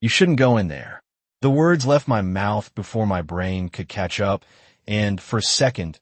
You shouldn't go in there. The words left my mouth before my brain could catch up, and for a second,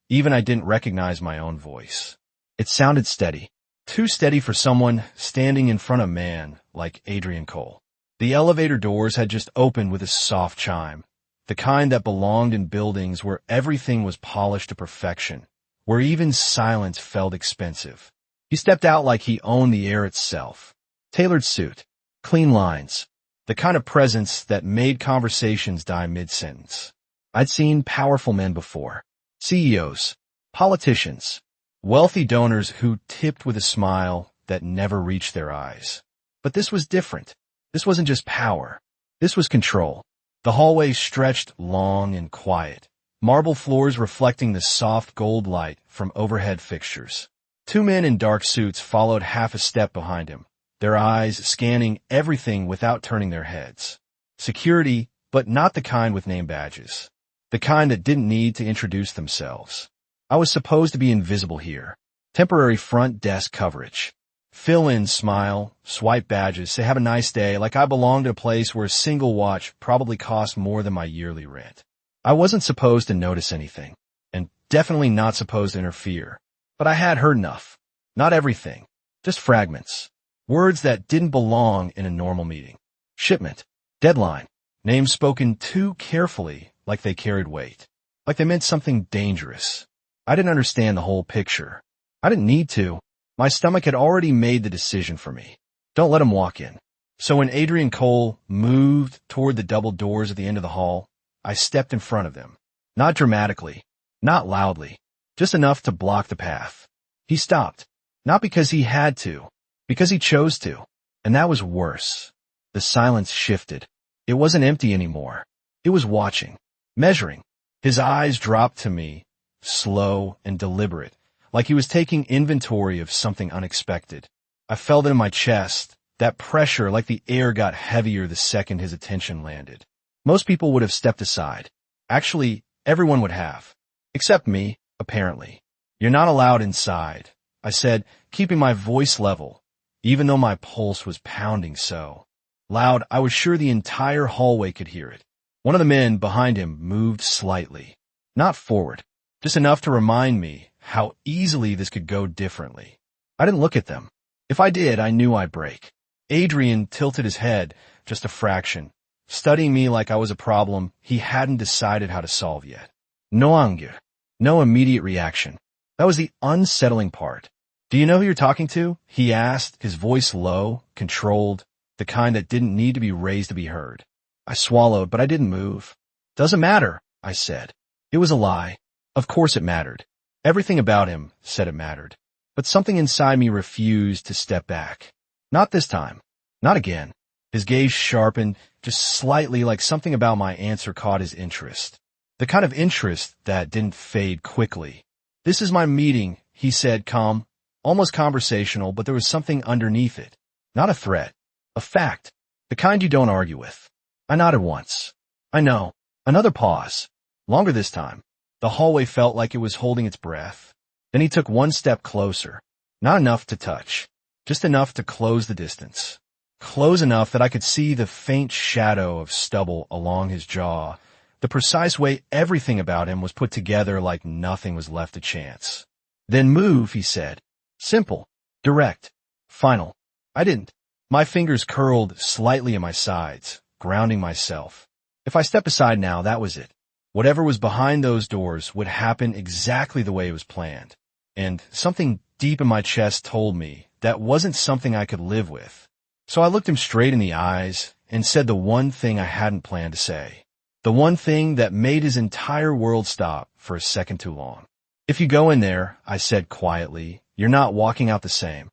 even I didn't recognize my own voice. It sounded steady. Too steady for someone standing in front of a man like Adrian Cole. The elevator doors had just opened with a soft chime, the kind that belonged in buildings where everything was polished to perfection, where even silence felt expensive. He stepped out like he owned the air itself. Tailored suit, clean lines, the kind of presence that made conversations die mid-sentence. I'd seen powerful men before, CEOs, politicians, wealthy donors who tipped with a smile that never reached their eyes. But this was different. This wasn't just power. This was control. The hallway stretched long and quiet, marble floors reflecting the soft gold light from overhead fixtures. Two men in dark suits followed half a step behind him, their eyes scanning everything without turning their heads. Security, but not the kind with name badges. The kind that didn't need to introduce themselves. I was supposed to be invisible here. Temporary front desk coverage. Fill in, smile, swipe badges, say have a nice day, like I belonged to a place where a single watch probably cost more than my yearly rent. I wasn't supposed to notice anything, and definitely not supposed to interfere. But I had heard enough. Not everything. Just fragments. Words that didn't belong in a normal meeting. Shipment. Deadline. Names spoken too carefully, like they carried weight. Like they meant something dangerous. I didn't understand the whole picture. I didn't need to. My stomach had already made the decision for me. Don't let him walk in. So when Adrian Cole moved toward the double doors at the end of the hall, I stepped in front of them. Not dramatically. Not loudly. Just enough to block the path. He stopped. Not because he had to. Because he chose to. And that was worse. The silence shifted. It wasn't empty anymore. It was watching. Measuring. His eyes dropped to me, slow and deliberate, like he was taking inventory of something unexpected. I felt it in my chest, that pressure like the air got heavier the second his attention landed. Most people would have stepped aside. Actually, everyone would have. Except me, apparently. You're not allowed inside, I said, keeping my voice level, even though my pulse was pounding so loud I was sure the entire hallway could hear it. One of the men behind him moved slightly. Not forward, just enough to remind me how easily this could go differently. I didn't look at them. If I did, I knew I'd break. Adrian tilted his head, just a fraction, studying me like I was a problem he hadn't decided how to solve yet. No anger. No immediate reaction. That was the unsettling part. Do you know who you're talking to? He asked, his voice low, controlled, the kind that didn't need to be raised to be heard. I swallowed, but I didn't move. Doesn't matter, I said. It was a lie. Of course it mattered. Everything about him said it mattered. But something inside me refused to step back. Not this time. Not again. His gaze sharpened, just slightly, like something about my answer caught his interest. The kind of interest that didn't fade quickly. This is my meeting, he said, calm, almost conversational, but there was something underneath it. Not a threat. A fact. The kind you don't argue with. I nodded once. I know. Another pause. Longer this time. The hallway felt like it was holding its breath. Then he took one step closer. Not enough to touch. Just enough to close the distance. Close enough that I could see the faint shadow of stubble along his jaw, the precise way everything about him was put together like nothing was left to chance. Then move, he said. Simple. Direct. Final. I didn't. My fingers curled slightly at my sides, grounding myself. If I stepped aside now, that was it. Whatever was behind those doors would happen exactly the way it was planned. And something deep in my chest told me that wasn't something I could live with. So I looked him straight in the eyes and said the one thing I hadn't planned to say. The one thing that made his entire world stop for a second too long. If you go in there, I said quietly, you're not walking out the same.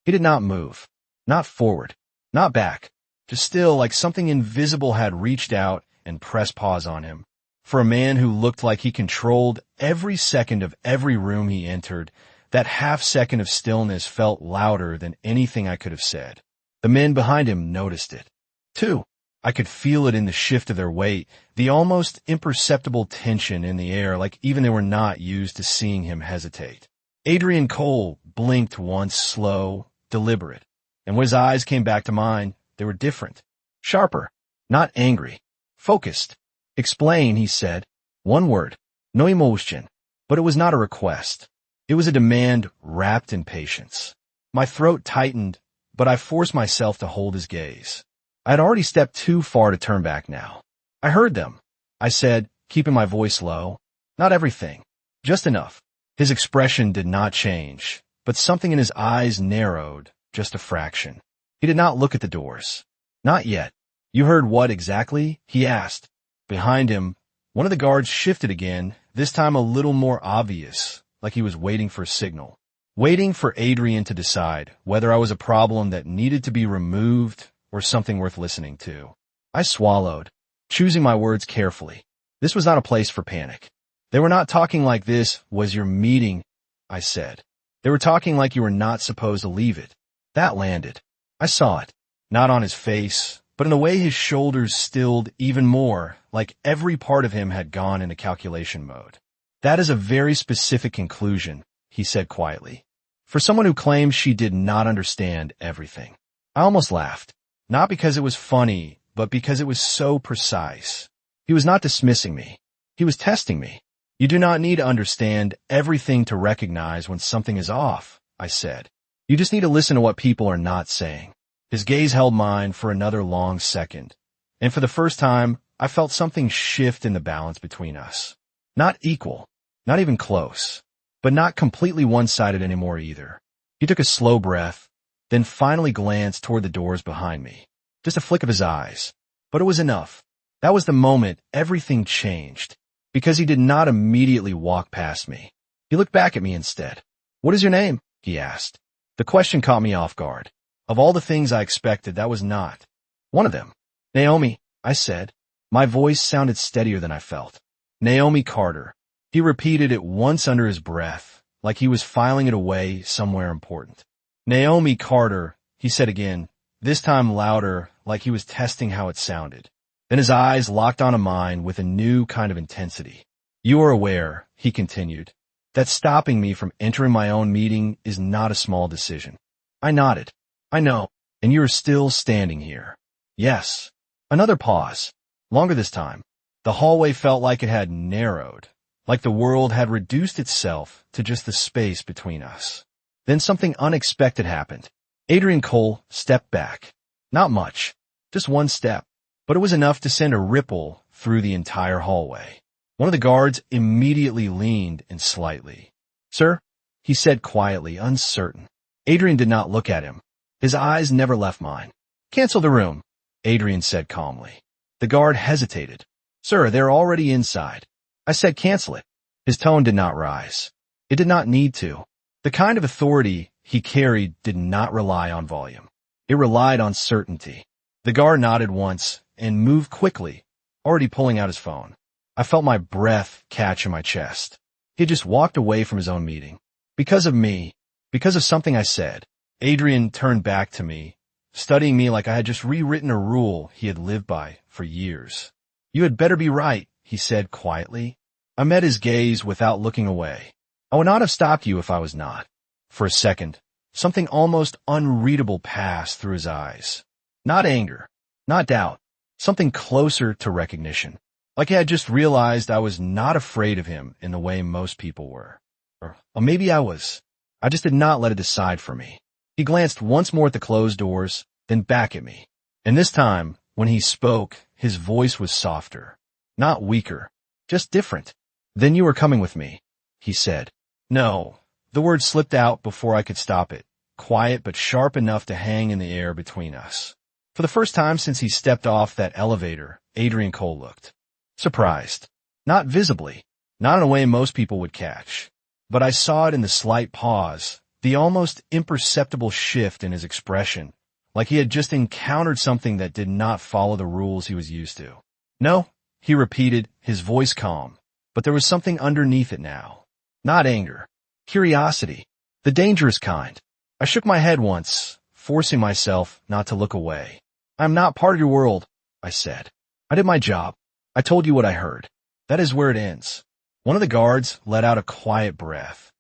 He did not move. Not forward. Not back. Just still like something invisible had reached out and pressed pause on him. For a man who looked like he controlled every second of every room he entered, that half second of stillness felt louder than anything I could have said. The men behind him noticed it, too. I could feel it in the shift of their weight, the almost imperceptible tension in the air, like even they were not used to seeing him hesitate. Adrian Cole blinked once, slow, deliberate, and when his eyes came back to mine, they were different. Sharper. Not angry. Focused. Explain, he said. One word. No emotion. But it was not a request. It was a demand wrapped in patience. My throat tightened, but I forced myself to hold his gaze. I had already stepped too far to turn back now. I heard them, I said, keeping my voice low. Not everything. Just enough. His expression did not change, but something in his eyes narrowed, just a fraction. He did not look at the doors. Not yet. You heard what exactly? He asked. Behind him, one of the guards shifted again, this time a little more obvious, like he was waiting for a signal. Waiting for Adrian to decide whether I was a problem that needed to be removed or something worth listening to. I swallowed, choosing my words carefully. This was not a place for panic. They were not talking like this was your meeting, I said. They were talking like you were not supposed to leave it. That landed. I saw it, not on his face, but in the way his shoulders stilled even more, like every part of him had gone into calculation mode. That is a very specific conclusion, he said quietly. For someone who claims she did not understand everything. I almost laughed, not because it was funny, but because it was so precise. He was not dismissing me. He was testing me. You do not need to understand everything to recognize when something is off, I said. You just need to listen to what people are not saying. His gaze held mine for another long second, and for the first time, I felt something shift in the balance between us. Not equal, not even close, but not completely one-sided anymore either. He took a slow breath, then finally glanced toward the doors behind me. Just a flick of his eyes, but it was enough. That was the moment everything changed, because he did not immediately walk past me. He looked back at me instead. What is your name? He asked. The question caught me off guard. Of all the things I expected, that was not one of them. Naomi, I said. My voice sounded steadier than I felt. Naomi Carter. He repeated it once under his breath, like he was filing it away somewhere important. Naomi Carter, he said again, this time louder, like he was testing how it sounded. Then his eyes locked onto mine with a new kind of intensity. You are aware, he continued, that stopping me from entering my own meeting is not a small decision. I nodded. I know, and you are still standing here. Yes. Another pause. Longer this time. The hallway felt like it had narrowed, like the world had reduced itself to just the space between us. Then something unexpected happened. Adrian Cole stepped back. Not much, just one step, but it was enough to send a ripple through the entire hallway. One of the guards immediately leaned in slightly. Sir, he said quietly, uncertain. Adrian did not look at him. His eyes never left mine. Cancel the room, Adrian said calmly. The guard hesitated. Sir, they're already inside. I said cancel it. His tone did not rise. It did not need to. The kind of authority he carried did not rely on volume. It relied on certainty. The guard nodded once and moved quickly, already pulling out his phone. I felt my breath catch in my chest. He had just walked away from his own meeting. Because of me, because of something I said. Adrian turned back to me, studying me like I had just rewritten a rule he had lived by for years. You had better be right, he said quietly. I met his gaze without looking away. I would not have stopped you if I was not. For a second, something almost unreadable passed through his eyes. Not anger, not doubt, something closer to recognition. Like I had just realized I was not afraid of him in the way most people were. Or maybe I was. I just did not let it decide for me. He glanced once more at the closed doors, then back at me. And this time, when he spoke, his voice was softer. Not weaker, just different. Then you are coming with me, he said. No. The word slipped out before I could stop it, quiet but sharp enough to hang in the air between us. For the first time since he stepped off that elevator, Adrian Cole looked. Surprised. Not visibly, not in a way most people would catch. But I saw it in the slight pause, the almost imperceptible shift in his expression, like he had just encountered something that did not follow the rules he was used to. No, he repeated, his voice calm, but there was something underneath it now. Not anger. Curiosity. The dangerous kind. I shook my head once, forcing myself not to look away. I'm not part of your world, I said. I did my job. I told you what I heard. That is where it ends. One of the guards let out a quiet breath,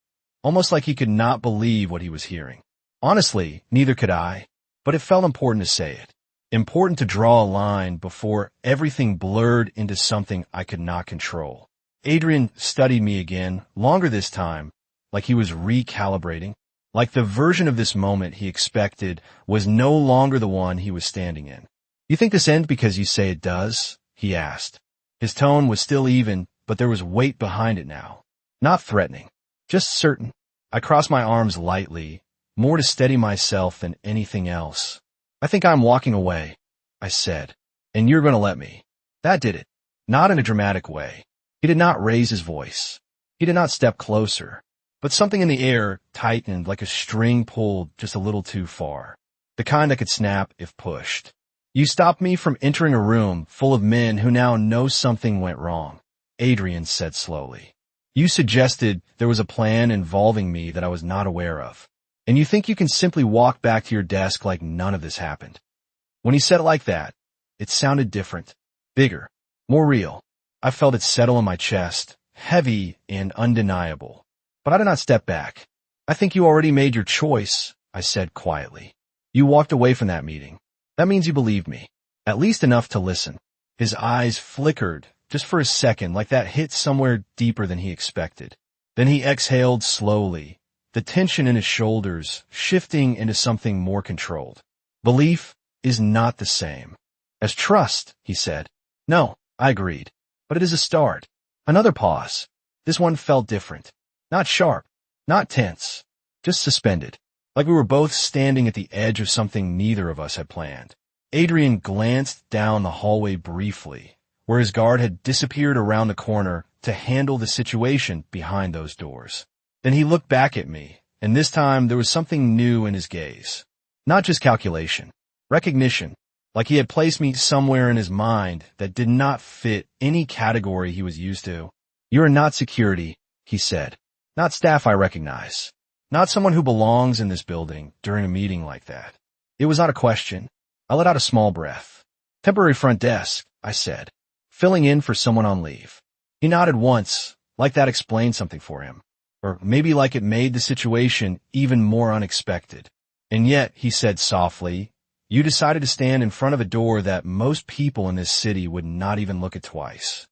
almost like he could not believe what he was hearing. Honestly, neither could I, but it felt important to say it. Important to draw a line before everything blurred into something I could not control. Adrian studied me again, longer this time, like he was recalibrating, like the version of this moment he expected was no longer the one he was standing in. "You think this ends because you say it does?" he asked. His tone was still even, but there was weight behind it now. Not threatening, just certain. I crossed my arms lightly, more to steady myself than anything else. "I think I'm walking away," I said, "and you're going to let me." That did it. Not in a dramatic way. He did not raise his voice. He did not step closer. But something in the air tightened like a string pulled just a little too far. The kind that could snap if pushed. "You stopped me from entering a room full of men who now know something went wrong," Adrian said slowly. "You suggested there was a plan involving me that I was not aware of. And you think you can simply walk back to your desk like none of this happened." When he said it like that, it sounded different, bigger, more real. I felt it settle in my chest, heavy and undeniable. But I did not step back. "I think you already made your choice," I said quietly. "You walked away from that meeting. That means you believed me, at least enough to listen." His eyes flickered just for a second, like that hit somewhere deeper than he expected. Then he exhaled slowly, the tension in his shoulders shifting into something more controlled. "Belief is not the same as trust," he said. "No," I agreed, "but it is a start." Another pause. This one felt different. Not sharp, not tense, just suspended, like we were both standing at the edge of something neither of us had planned. Adrian glanced down the hallway briefly, where his guard had disappeared around the corner to handle the situation behind those doors. Then he looked back at me, and this time there was something new in his gaze. Not just calculation, recognition, like he had placed me somewhere in his mind that did not fit any category he was used to. "You are not security," he said. "Not staff I recognize. Not someone who belongs in this building during a meeting like that." It was not a question. I let out a small breath. "Temporary front desk," I said, "filling in for someone on leave." He nodded once, like that explained something for him. Or maybe like it made the situation even more unexpected. "And yet," he said softly, "you decided to stand in front of a door that most people in this city would not even look at twice."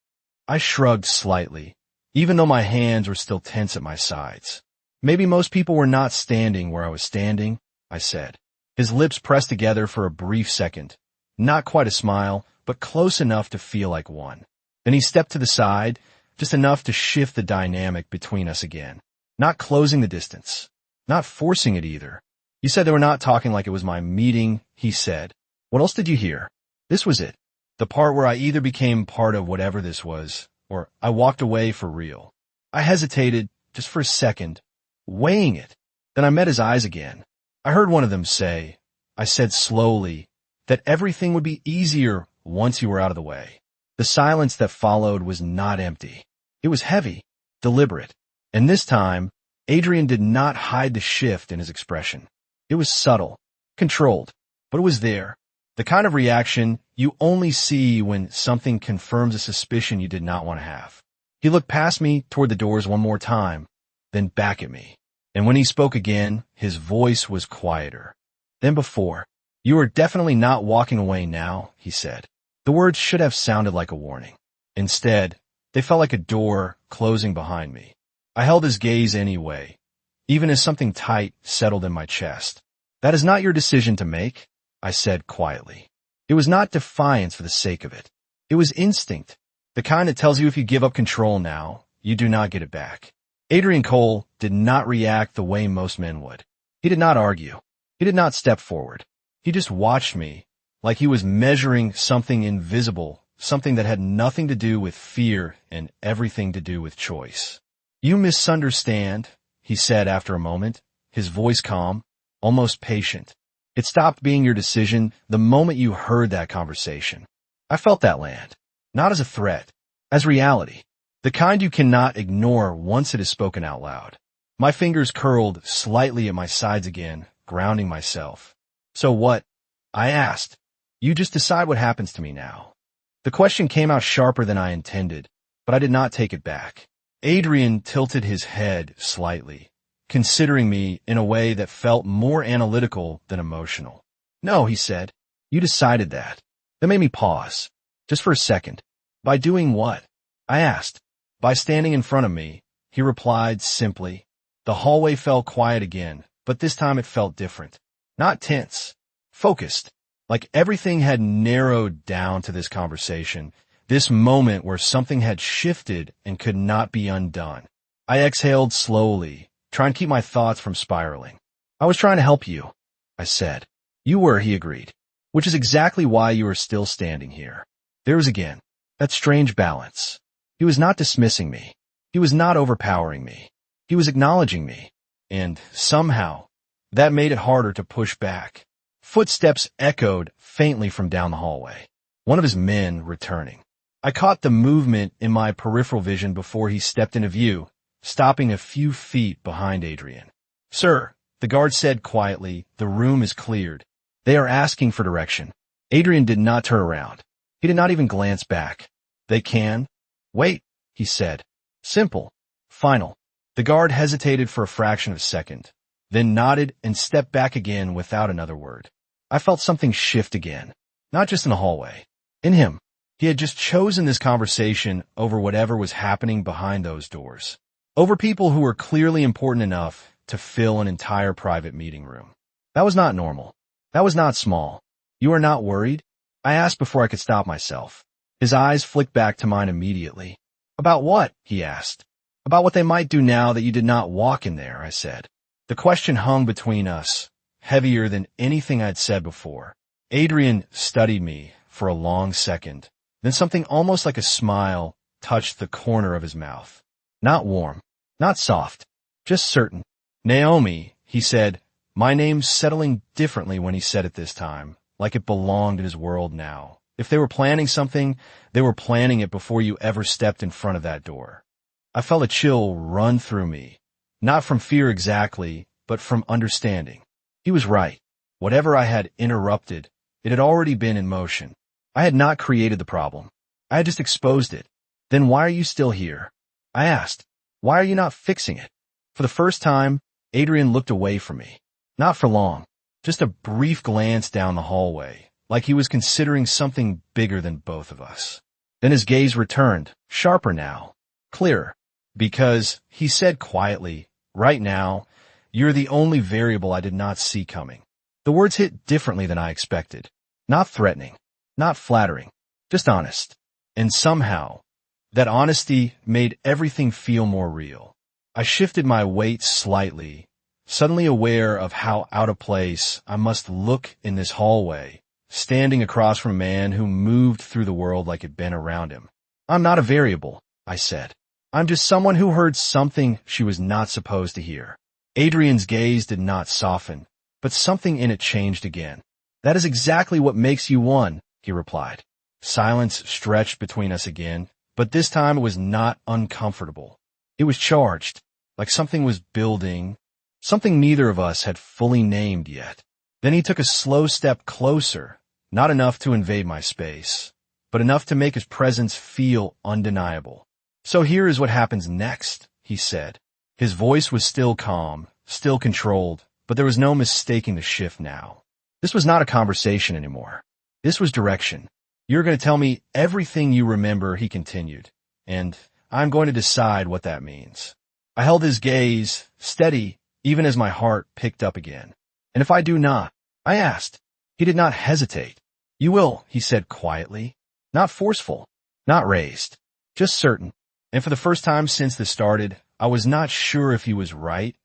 I shrugged slightly, even though my hands were still tense at my sides. "Maybe most people were not standing where I was standing," I said. His lips pressed together for a brief second. Not quite a smile, but close enough to feel like one. Then he stepped to the side, just enough to shift the dynamic between us again. Not closing the distance. Not forcing it either. "You said they were not talking like it was my meeting," he said. "What else did you hear?" This was it. The part where I either became part of whatever this was, or I walked away for real. I hesitated, just for a second, weighing it. Then I met his eyes again. I heard one of them say, I said slowly, that everything would be easier once you were out of the way. The silence that followed was not empty. It was heavy, deliberate. And this time, Adrian did not hide the shift in his expression. It was subtle, controlled, but it was there. The kind of reaction you only see when something confirms a suspicion you did not want to have. He looked past me toward the doors one more time, then back at me. And when he spoke again, his voice was quieter than before. "You are definitely not walking away now," he said. The words should have sounded like a warning. Instead, they felt like a door closing behind me. I held his gaze anyway, even as something tight settled in my chest. "That is not your decision to make," I said quietly. It was not defiance for the sake of it. It was instinct, the kind that tells you if you give up control now, you do not get it back. Adrian Cole did not react the way most men would. He did not argue. He did not step forward. He just watched me, like he was measuring something invisible, something that had nothing to do with fear and everything to do with choice. "You misunderstand," he said after a moment, his voice calm, almost patient. "It stopped being your decision the moment you heard that conversation." I felt that land, not as a threat, as reality, the kind you cannot ignore once it is spoken out loud. My fingers curled slightly at my sides again, grounding myself. "So what?" I asked. "You just decide what happens to me now." The question came out sharper than I intended, but I did not take it back. Adrian tilted his head slightly, considering me in a way that felt more analytical than emotional. "No," he said. You decided that. That made me pause. Just for a second. By doing what? I asked. By standing in front of me, he replied simply. The hallway fell quiet again, but this time it felt different. Not tense. Focused. Like everything had narrowed down to this conversation, this moment where something had shifted and could not be undone. I exhaled slowly, trying to keep my thoughts from spiraling. I was trying to help you, I said. You were, he agreed. Which is exactly why you are still standing here. There was again that strange balance. He was not dismissing me. He was not overpowering me. He was acknowledging me. And somehow, that made it harder to push back. Footsteps echoed faintly from down the hallway. One of his men returning. I caught the movement in my peripheral vision before he stepped into view, stopping a few feet behind Adrian. Sir, the guard said quietly, the room is cleared. They are asking for direction. Adrian did not turn around. He did not even glance back. They can? Wait, he said. Simple. Final. The guard hesitated for a fraction of a second, then nodded and stepped back again without another word. I felt something shift again, not just in the hallway. In him. He had just chosen this conversation over whatever was happening behind those doors. Over people who were clearly important enough to fill an entire private meeting room. That was not normal. That was not small. You are not worried? I asked before I could stop myself. His eyes flicked back to mine immediately. About what? He asked. About what they might do now that you did not walk in there, I said. The question hung between us, heavier than anything I'd said before. Adrian studied me for a long second. Then something almost like a smile touched the corner of his mouth. Not warm, not soft, just certain. Naomi, he said, my name's settling differently when he said it this time, like it belonged in his world now. If they were planning something, they were planning it before you ever stepped in front of that door. I felt a chill run through me, not from fear exactly, but from understanding. He was right. Whatever I had interrupted, it had already been in motion. I had not created the problem. I had just exposed it. Then why are you still here? I asked. Why are you not fixing it? For the first time, Adrian looked away from me. Not for long. Just a brief glance down the hallway, like he was considering something bigger than both of us. Then his gaze returned, sharper now, clearer. Because, he said quietly, right now, you're the only variable I did not see coming. The words hit differently than I expected. Not threatening. Not flattering, just honest. And somehow, that honesty made everything feel more real. I shifted my weight slightly, suddenly aware of how out of place I must look in this hallway, standing across from a man who moved through the world like it'd been around him. I'm not a variable, I said. I'm just someone who heard something she was not supposed to hear. Adrian's gaze did not soften, but something in it changed again. That is exactly what makes you one, he replied. Silence stretched between us again, but this time it was not uncomfortable. It was charged, like something was building, something neither of us had fully named yet. Then he took a slow step closer, not enough to invade my space, but enough to make his presence feel undeniable. So here is what happens next, he said. His voice was still calm, still controlled, but there was no mistaking the shift now. This was not a conversation anymore. This was direction. You're going to tell me everything you remember, he continued, and I'm going to decide what that means. I held his gaze, steady, even as my heart picked up again. And if I do not? I asked. He did not hesitate. You will, he said quietly. Not forceful, not raised, just certain. And for the first time since this started, I was not sure if he was right,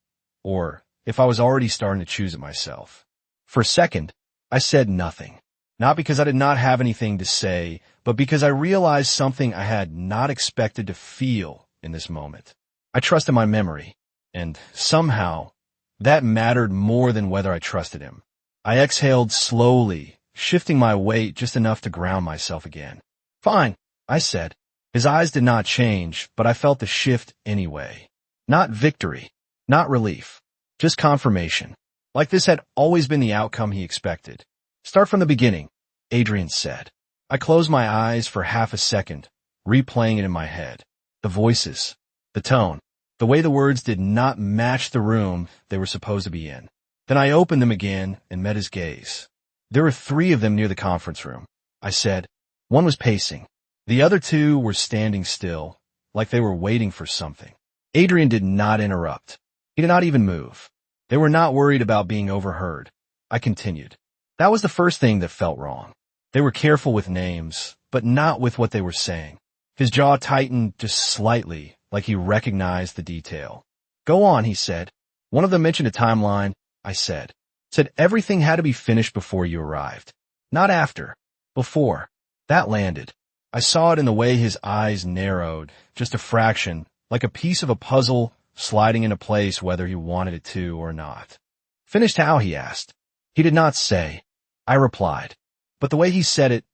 or if I was already starting to choose it myself. For a second, I said nothing. Not because I did not have anything to say, but because I realized something I had not expected to feel in this moment. I trusted my memory, and somehow, that mattered more than whether I trusted him. I exhaled slowly, shifting my weight just enough to ground myself again. Fine, I said. His eyes did not change, but I felt the shift anyway. Not victory, not relief, just confirmation. Like this had always been the outcome he expected. Start from the beginning, Adrian said. I closed my eyes for half a second, replaying it in my head. The voices, the tone, the way the words did not match the room they were supposed to be in. Then I opened them again and met his gaze. There were 3 of them near the conference room, I said. One was pacing. The other 2 were standing still, like they were waiting for something. Adrian did not interrupt. He did not even move. They were not worried about being overheard. I continued. That was the first thing that felt wrong. They were careful with names, but not with what they were saying. His jaw tightened just slightly, like he recognized the detail. Go on, he said. One of them mentioned a timeline, I said. Said everything had to be finished before you arrived. Not after. Before. That landed. I saw it in the way his eyes narrowed, just a fraction, like a piece of a puzzle sliding into place whether he wanted it to or not. Finished how, he asked. He did not say. I replied. But the way he said it,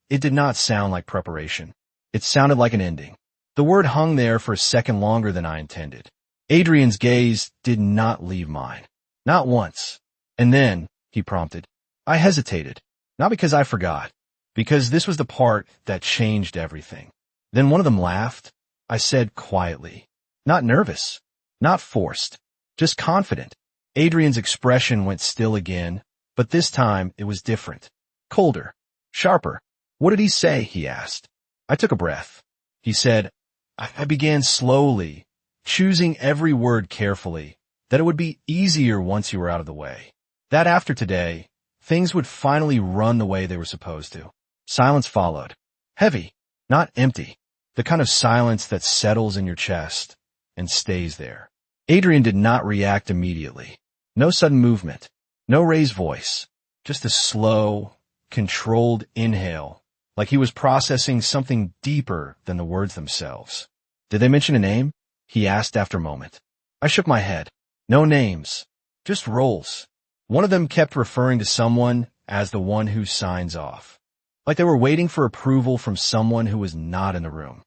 it did not sound like preparation. It sounded like an ending. The word hung there for a second longer than I intended. Adrian's gaze did not leave mine. Not once. And then, he prompted, I hesitated. Not because I forgot. Because this was the part that changed everything. Then one of them laughed. I said quietly. Not nervous. Not forced. Just confident. Adrian's expression went still again, but this time it was different. Colder. Sharper. What did he say? He asked. I took a breath. He said, I began slowly, choosing every word carefully, that it would be easier once you were out of the way. That after today, things would finally run the way they were supposed to. Silence followed. Heavy, not empty. The kind of silence that settles in your chest and stays there. Adrian did not react immediately. No sudden movement. No raised voice. Just a slow, controlled inhale, like he was processing something deeper than the words themselves. Did they mention a name? He asked after a moment. I shook my head. No names. Just roles. One of them kept referring to someone as the one who signs off. Like they were waiting for approval from someone who was not in the room.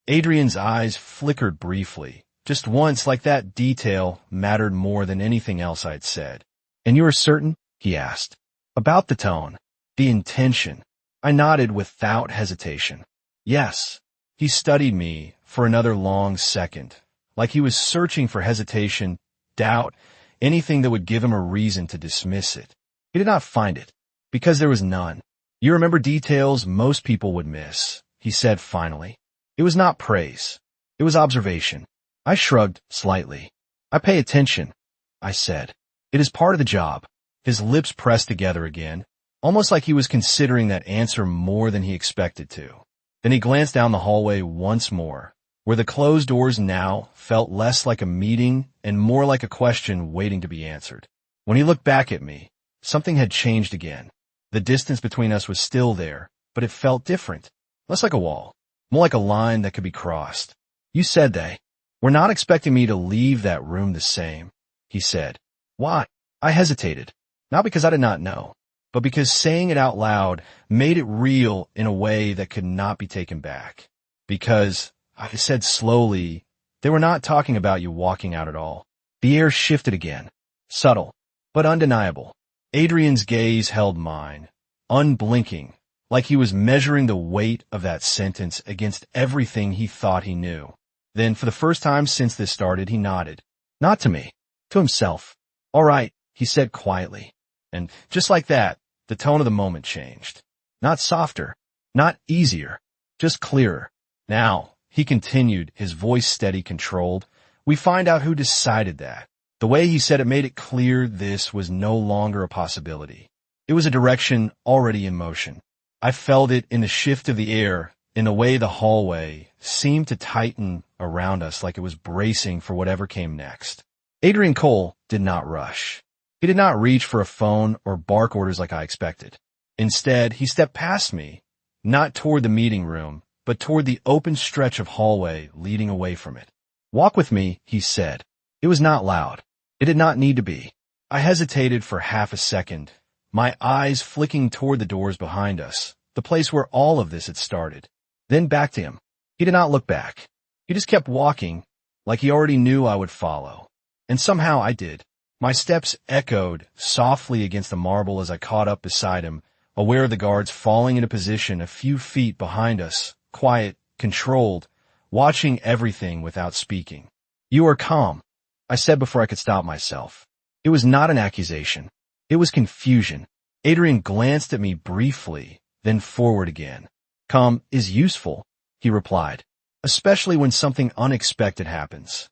Adrian's eyes flickered briefly, just once, like that detail mattered more than anything else I'd said. And you are certain? He asked. About the tone. The intention. I nodded without hesitation. Yes. He studied me for another long second, like he was searching for hesitation, doubt, anything that would give him a reason to dismiss it. He did not find it, because there was none. You remember details most people would miss, he said finally. It was not praise. It was observation. I shrugged slightly. I pay attention, I said. It is part of the job. His lips pressed together again, almost like he was considering that answer more than he expected to. Then he glanced down the hallway once more, where the closed doors now felt less like a meeting and more like a question waiting to be answered. When he looked back at me, something had changed again. The distance between us was still there, but it felt different. Less like a wall, more like a line that could be crossed. You said they were not expecting me to leave that room the same, he said. Why? I hesitated, not because I did not know, but because saying it out loud made it real in a way that could not be taken back. Because, I said slowly, they were not talking about you walking out at all. The air shifted again, subtle, but undeniable. Adrian's gaze held mine, unblinking, like he was measuring the weight of that sentence against everything he thought he knew. Then, for the first time since this started, he nodded. Not to me, to himself. All right, he said quietly. And just like that, the tone of the moment changed. Not softer, not easier, just clearer. Now, he continued, his voice steady, controlled. We find out who decided that. The way he said it made it clear this was no longer a possibility. It was a direction already in motion. I felt it in the shift of the air, in the way the hallway seemed to tighten around us like it was bracing for whatever came next. Adrian Cole did not rush. He did not reach for a phone or bark orders like I expected. Instead, he stepped past me, not toward the meeting room, but toward the open stretch of hallway leading away from it. Walk with me, he said. It was not loud. It did not need to be. I hesitated for half a second, my eyes flicking toward the doors behind us, the place where all of this had started. Then back to him. He did not look back. He just kept walking, like he already knew I would follow. And somehow I did. My steps echoed softly against the marble as I caught up beside him, aware of the guards falling into position a few feet behind us, quiet, controlled, watching everything without speaking. You are calm, I said before I could stop myself. It was not an accusation. It was confusion. Adrian glanced at me briefly, then forward again. Calm is useful, he replied, especially when something unexpected happens.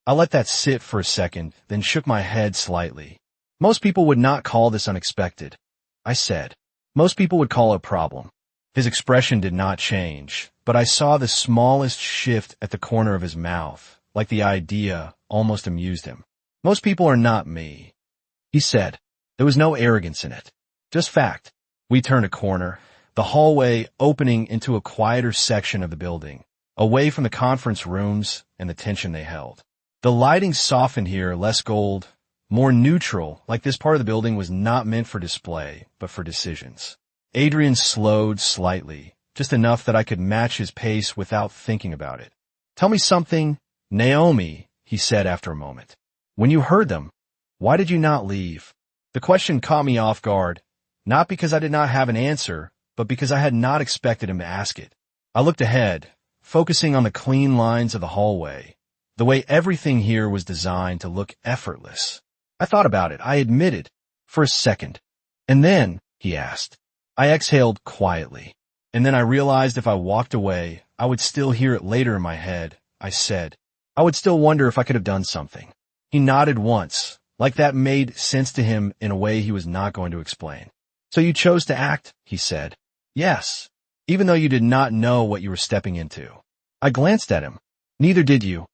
I let that sit for a second, then shook my head slightly. Most people would not call this unexpected, I said. Most people would call it a problem. His expression did not change, but I saw the smallest shift at the corner of his mouth, like the idea almost amused him. Most people are not me, he said. There was no arrogance in it. Just fact. We turned a corner, the hallway opening into a quieter section of the building, away from the conference rooms and the tension they held. The lighting softened here, less gold, more neutral, like this part of the building was not meant for display, but for decisions. Adrian slowed slightly, just enough that I could match his pace without thinking about it. Tell me something, Naomi, he said after a moment. When you heard them, why did you not leave? The question caught me off guard, not because I did not have an answer, but because I had not expected him to ask it. I looked ahead, focusing on the clean lines of the hallway, the way everything here was designed to look effortless. I thought about it, I admitted, for a second. And then, he asked. I exhaled quietly, and then I realized if I walked away, I would still hear it later in my head. I said, I would still wonder if I could have done something. He nodded once, like that made sense to him in a way he was not going to explain. So you chose to act, he said. Yes, even though you did not know what you were stepping into. I glanced at him. Neither did you,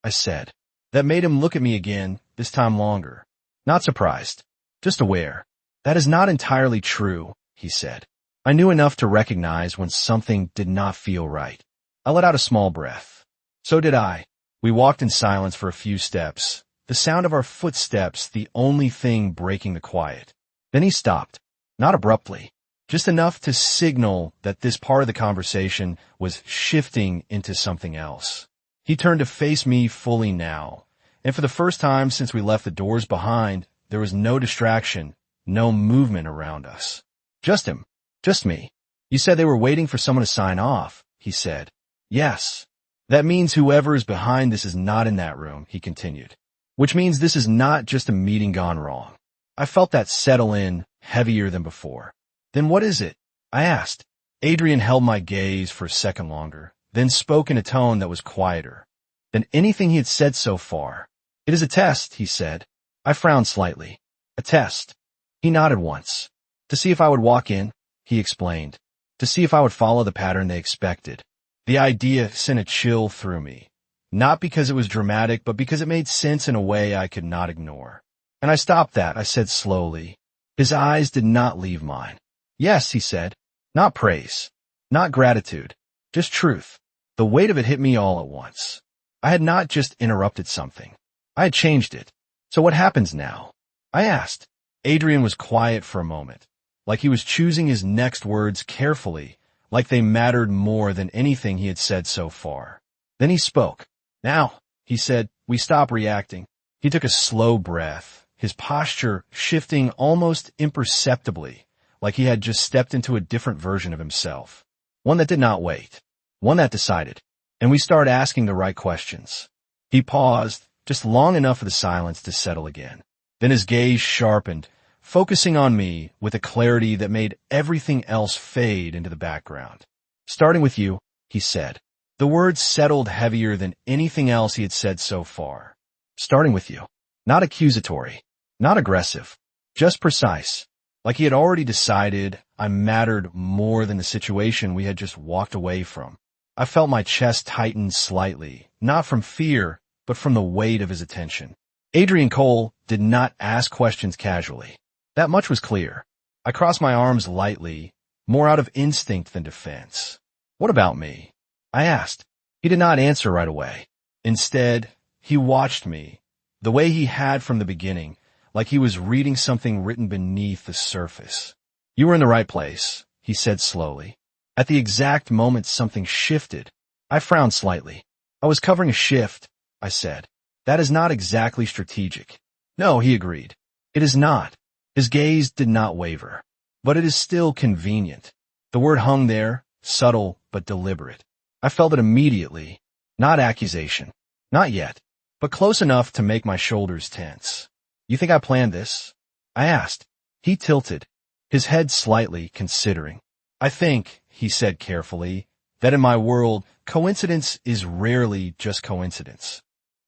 I said. That made him look at me again, this time longer. Not surprised, just aware. That is not entirely true, he said. I knew enough to recognize when something did not feel right. I let out a small breath. So did I. We walked in silence for a few steps, the sound of our footsteps the only thing breaking the quiet. Then he stopped, not abruptly, just enough to signal that this part of the conversation was shifting into something else. He turned to face me fully now, and for the first time since we left the doors behind, there was no distraction, no movement around us. Just him. Just me. You said they were waiting for someone to sign off, he said. Yes. That means whoever is behind this is not in that room, he continued. Which means this is not just a meeting gone wrong. I felt that settle in, heavier than before. Then what is it? I asked. Adrian held my gaze for a second longer, then spoke in a tone that was quieter than anything he had said so far. It is a test, he said. I frowned slightly. A test. He nodded once. To see if I would walk in, he explained. To see if I would follow the pattern they expected. The idea sent a chill through me. Not because it was dramatic, but because it made sense in a way I could not ignore. And I stopped that, I said slowly. His eyes did not leave mine. Yes, he said. Not praise. Not gratitude. Just truth. The weight of it hit me all at once. I had not just interrupted something. I had changed it. So what happens now? I asked. Adrian was quiet for a moment, like he was choosing his next words carefully, like they mattered more than anything he had said so far. Then he spoke. Now, he said, we stop reacting. He took a slow breath, his posture shifting almost imperceptibly, like he had just stepped into a different version of himself. One that did not wait. One that decided. And we started asking the right questions. He paused, just long enough for the silence to settle again. Then his gaze sharpened, focusing on me with a clarity that made everything else fade into the background. Starting with you, he said. The words settled heavier than anything else he had said so far. Starting with you. Not accusatory. Not aggressive. Just precise. Like he had already decided I mattered more than the situation we had just walked away from. I felt my chest tighten slightly, not from fear, but from the weight of his attention. Adrian Cole did not ask questions casually. That much was clear. I crossed my arms lightly, more out of instinct than defense. What about me? I asked. He did not answer right away. Instead, he watched me, the way he had from the beginning, like he was reading something written beneath the surface. You were in the right place, he said slowly. At the exact moment something shifted. I frowned slightly. I was covering a shift, I said. That is not exactly strategic. No, he agreed. It is not. His gaze did not waver. But it is still convenient. The word hung there, subtle but deliberate. I felt it immediately. Not accusation. Not yet. But close enough to make my shoulders tense. You think I planned this? I asked. He tilted. his head slightly considering. I think, he said carefully, that in my world, coincidence is rarely just coincidence.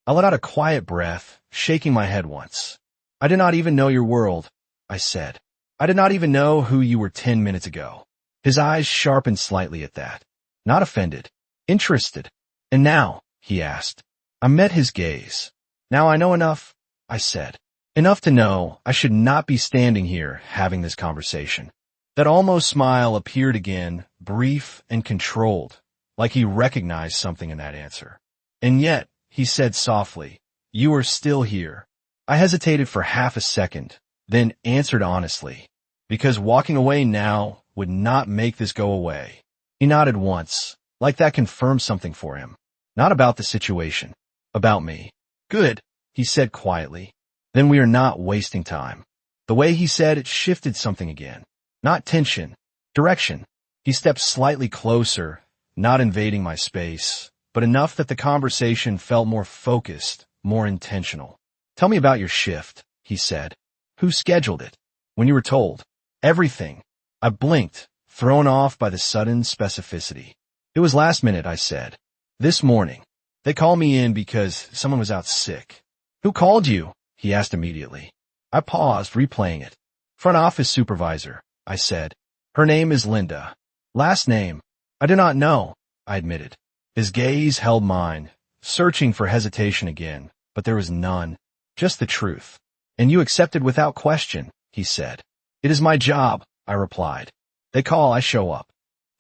I let out a quiet breath, shaking my head once. I did not even know your world, I said. I did not even know who you were 10 minutes ago. His eyes sharpened slightly at that. Not offended. Interested. And now, he asked. I met his gaze. Now I know enough, I said. Enough to know I should not be standing here having this conversation. That almost smile appeared again, brief and controlled, like he recognized something in that answer. And yet, he said softly, you are still here. I hesitated for half a second, then answered honestly, because walking away now would not make this go away. He nodded once, like that confirmed something for him. Not about the situation. About me. Good, he said quietly. Then we are not wasting time. The way he said it shifted something again. Not tension. Direction. He stepped slightly closer, not invading my space, but enough that the conversation felt more focused, more intentional. Tell me about your shift, he said. Who scheduled it? When you were told? Everything. I blinked, thrown off by the sudden specificity. It was last minute, I said. This morning. They called me in because someone was out sick. Who called you? He asked immediately. I paused, replaying it. Front office supervisor, I said. Her name is Linda. Last name? I do not know, I admitted. His gaze held mine, searching for hesitation again, but there was none. Just the truth. And you accepted without question, he said. It is my job, I replied. They call, I show up.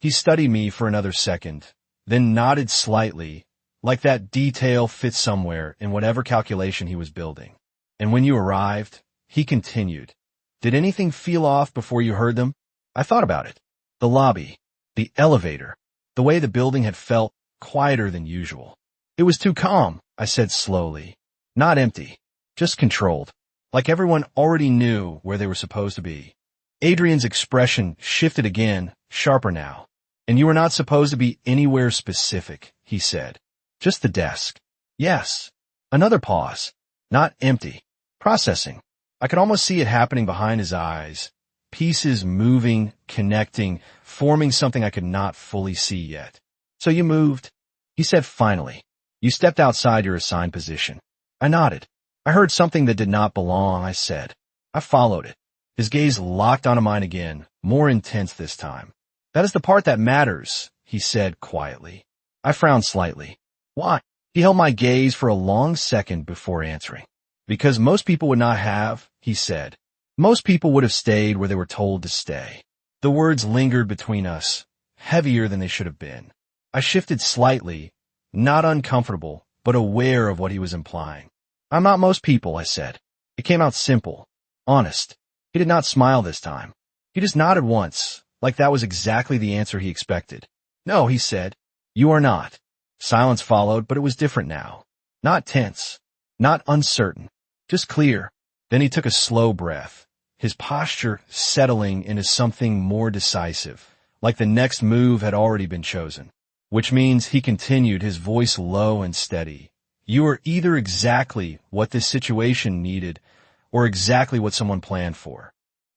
He studied me for another second, then nodded slightly, like that detail fit somewhere in whatever calculation he was building. And when you arrived, he continued. Did anything feel off before you heard them? I thought about it. The lobby, the elevator, the way the building had felt quieter than usual. It was too calm, I said slowly. Not empty, just controlled, like everyone already knew where they were supposed to be. Adrian's expression shifted again, sharper now. And you were not supposed to be anywhere specific, he said. Just the desk. Yes. Another pause. Not empty. Processing. I could almost see it happening behind his eyes. Pieces moving, connecting, forming something I could not fully see yet. So you moved? He said finally. You stepped outside your assigned position. I nodded. I heard something that did not belong, I said. I followed it. His gaze locked onto mine again, more intense this time. That is the part that matters, he said quietly. I frowned slightly. Why? He held my gaze for a long second before answering. Because most people would not have, he said. Most people would have stayed where they were told to stay. The words lingered between us, heavier than they should have been. I shifted slightly, not uncomfortable, but aware of what he was implying. I'm not most people, I said. It came out simple, honest. He did not smile this time. He just nodded once, like that was exactly the answer he expected. No, he said. You are not. Silence followed, but it was different now. Not tense. Not uncertain. Just clear. Then he took a slow breath, his posture settling into something more decisive, like the next move had already been chosen. Which means he continued, his voice low and steady. You are either exactly what this situation needed, or exactly what someone planned for.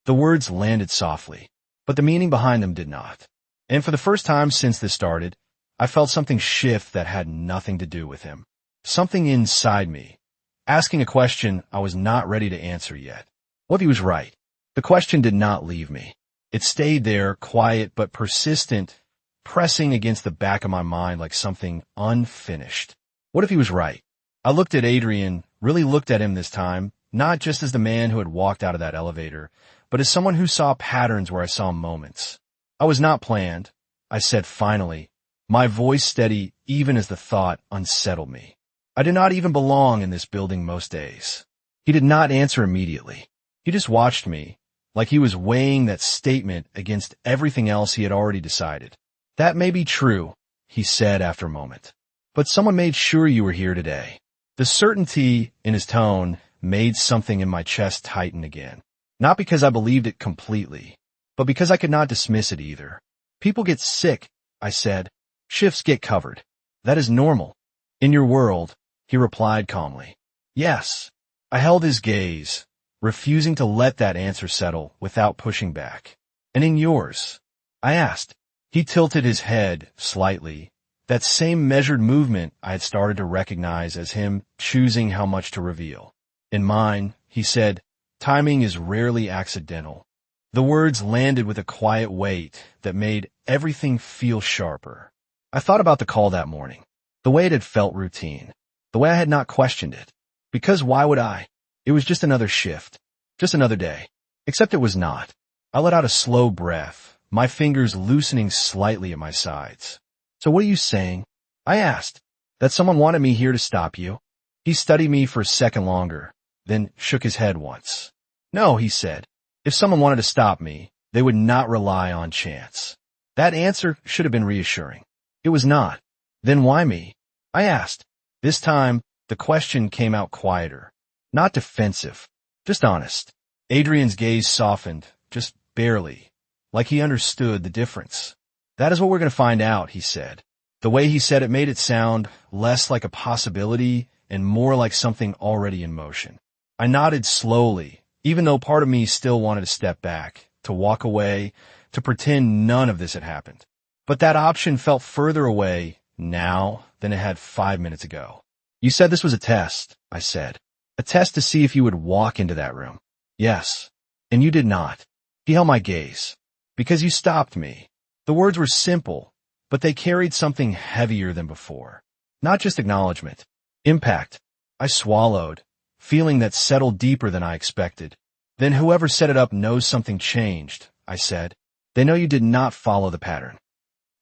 The words landed softly, but the meaning behind them did not. And for the first time since this started, I felt something shift that had nothing to do with him. Something inside me, asking a question I was not ready to answer yet. What if he was right? The question did not leave me. It stayed there, quiet but persistent, pressing against the back of my mind like something unfinished. What if he was right? I looked at Adrian, really looked at him this time, not just as the man who had walked out of that elevator, but as someone who saw patterns where I saw moments. I was not planned, I said finally, my voice steady even as the thought unsettled me. I did not even belong in this building most days. He did not answer immediately. He just watched me, like he was weighing that statement against everything else he had already decided. That may be true, he said after a moment. But someone made sure you were here today. The certainty in his tone made something in my chest tighten again. Not because I believed it completely, but because I could not dismiss it either. People get sick, I said. Shifts get covered. That is normal. In your world, he replied calmly. Yes. I held his gaze, refusing to let that answer settle without pushing back. And in yours? I asked. He tilted his head slightly, that same measured movement I had started to recognize as him choosing how much to reveal. In mine, he said, timing is rarely accidental. The words landed with a quiet weight that made everything feel sharper. I thought about the call that morning, the way it had felt routine, the way I had not questioned it. Because why would I? It was just another shift, just another day. Except it was not. I let out a slow breath, my fingers loosening slightly at my sides. So what are you saying? I asked. That someone wanted me here to stop you? He studied me for a second longer, then shook his head once. No, he said. If someone wanted to stop me, they would not rely on chance. That answer should have been reassuring. It was not. Then why me? I asked. This time, the question came out quieter. Not defensive, just honest. Adrian's gaze softened, just barely, like he understood the difference. That is what we're going to find out, he said. The way he said it made it sound less like a possibility and more like something already in motion. I nodded slowly, even though part of me still wanted to step back, to walk away, to pretend none of this had happened. But that option felt further away now than it had 5 minutes ago. You said this was a test, I said. A test to see if you would walk into that room. Yes. And you did not. He held my gaze. Because you stopped me. The words were simple, but they carried something heavier than before. Not just acknowledgement. Impact. I swallowed, feeling that settled deeper than I expected. Then whoever set it up knows something changed, I said. They know you did not follow the pattern.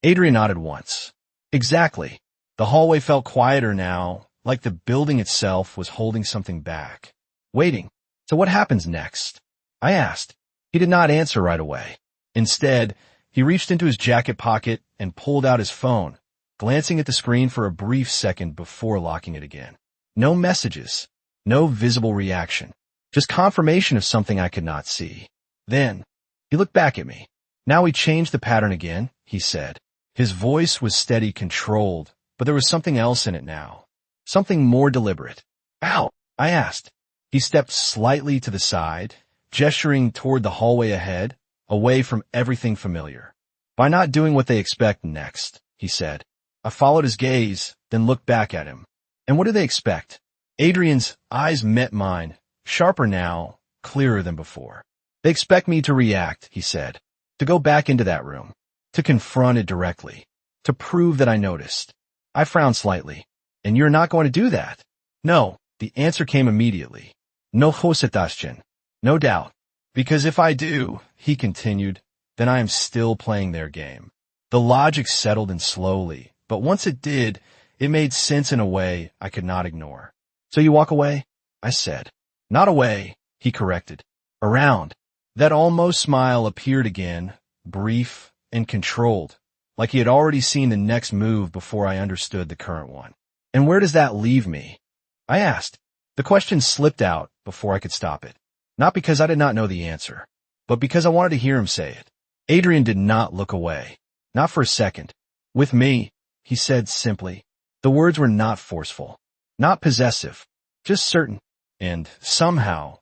Adrian nodded once. Exactly. The hallway felt quieter now, like the building itself was holding something back. Waiting. So what happens next? I asked. He did not answer right away. Instead, he reached into his jacket pocket and pulled out his phone, glancing at the screen for a brief second before locking it again. No messages. No visible reaction. Just confirmation of something I could not see. Then, he looked back at me. Now he changed the pattern again, he said. His voice was steady, controlled, but there was something else in it now. Something more deliberate. Ow, I asked. He stepped slightly to the side, gesturing toward the hallway ahead, away from everything familiar. By not doing what they expect next, he said. I followed his gaze, then looked back at him. And what do they expect? Adrian's eyes met mine, sharper now, clearer than before. They expect me to react, he said. To go back into that room. To confront it directly. To prove that I noticed. I frowned slightly. And you're not going to do that? No, the answer came immediately. No hesitation. No doubt. Because if I do, he continued, then I am still playing their game. The logic settled in slowly, but once it did, it made sense in a way I could not ignore. So you walk away? I said. Not away, he corrected. Around. That almost smile appeared again, brief and controlled, like he had already seen the next move before I understood the current one. And where does that leave me? I asked. The question slipped out before I could stop it. Not because I did not know the answer, but because I wanted to hear him say it. Adrian did not look away. Not for a second. With me, he said simply. The words were not forceful, not possessive, just certain. And somehow,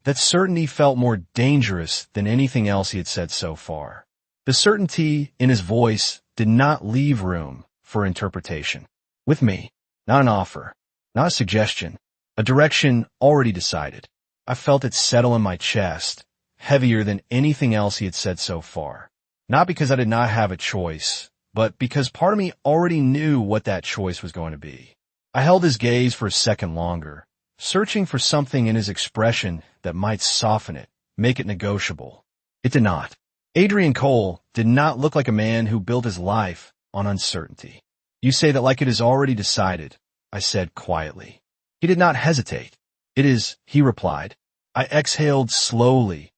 that certainty felt more dangerous than anything else he had said so far. The certainty in his voice did not leave room for interpretation. With me, not an offer, not a suggestion, a direction already decided. I felt it settle in my chest, heavier than anything else he had said so far. Not because I did not have a choice, but because part of me already knew what that choice was going to be. I held his gaze for a second longer, searching for something in his expression that might soften it, make it negotiable. It did not. Adrian Cole did not look like a man who built his life on uncertainty. You say that like it is already decided, I said quietly. He did not hesitate. It is, he replied. I exhaled slowly,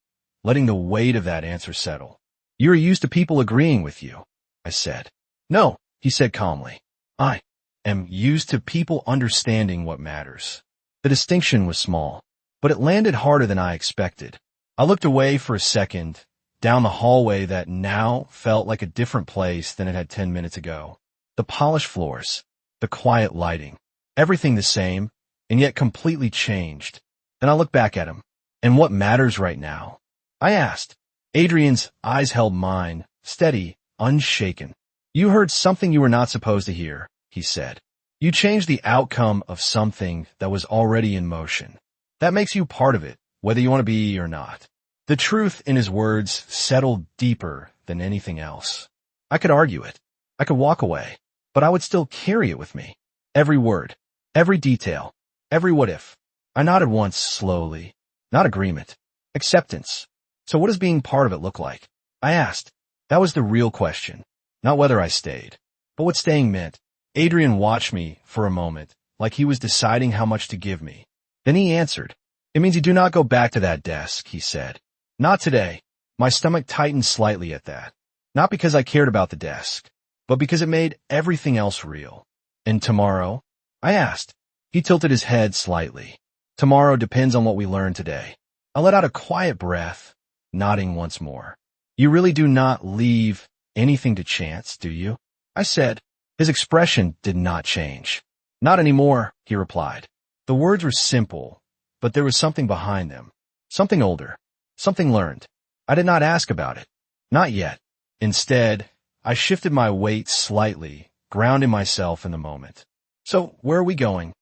letting the weight of that answer settle. You are used to people agreeing with you, I said. No, he said calmly. I am used to people understanding what matters. The distinction was small, but it landed harder than I expected. I looked away for a second, down the hallway that now felt like a different place than it had 10 minutes ago. The polished floors, the quiet lighting, everything the same, and yet completely changed. Then I looked back at him. And what matters right now? I asked. Adrian's eyes held mine, steady, unshaken. You heard something you were not supposed to hear, he said. You changed the outcome of something that was already in motion. That makes you part of it, whether you want to be or not. The truth in his words settled deeper than anything else. I could argue it. I could walk away, but I would still carry it with me. Every word, every detail, every what if. I nodded once slowly. Not agreement. Acceptance. So what does being part of it look like? I asked. That was the real question. Not whether I stayed, but what staying meant. Adrian watched me for a moment, like he was deciding how much to give me. Then he answered. It means you do not go back to that desk, he said. Not today. My stomach tightened slightly at that. Not because I cared about the desk, but because it made everything else real. And tomorrow? I asked. He tilted his head slightly. Tomorrow depends on what we learn today. I let out a quiet breath, nodding once more. You really do not leave anything to chance, do you? I said. His expression did not change. Not anymore, he replied. The words were simple, but there was something behind them. Something older. Something learned. I did not ask about it. Not yet. Instead, I shifted my weight slightly, grounding myself in the moment. So, where are we going?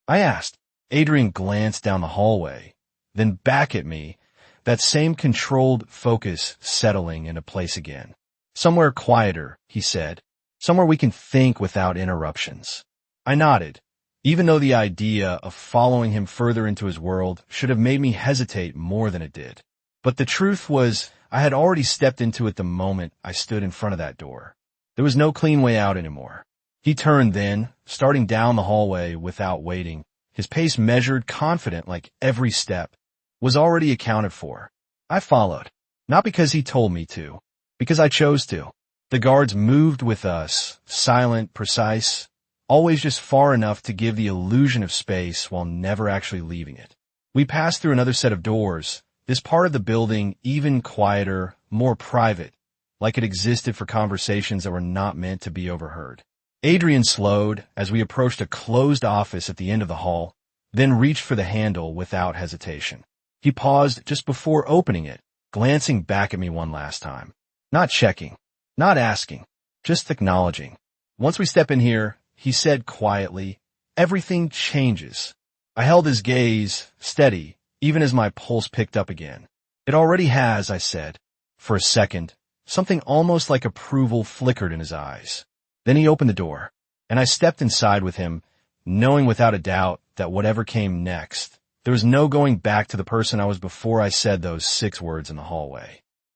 I asked. Adrian glanced down the hallway, then back at me, that same controlled focus settling into place again. Somewhere quieter, he said. Somewhere we can think without interruptions. I nodded, even though the idea of following him further into his world should have made me hesitate more than it did. But the truth was, I had already stepped into it the moment I stood in front of that door. There was no clean way out anymore. He turned then, starting down the hallway without waiting. His pace measured, confident like every step was already accounted for. I followed, not because he told me to, because I chose to. The guards moved with us, silent, precise, always just far enough to give the illusion of space while never actually leaving it. We passed through another set of doors, this part of the building even quieter, more private, like it existed for conversations that were not meant to be overheard. Adrian slowed as we approached a closed office at the end of the hall, then reached for the handle without hesitation. He paused just before opening it, glancing back at me one last time. Not checking, not asking, just acknowledging. Once we step in here, he said quietly, everything changes. I held his gaze, steady, even as my pulse picked up again. It already has, I said. For a second, something almost like approval flickered in his eyes. Then he opened the door, and I stepped inside with him, knowing without a doubt that whatever came next, there was no going back to the person I was before I said those 6 words in the hallway.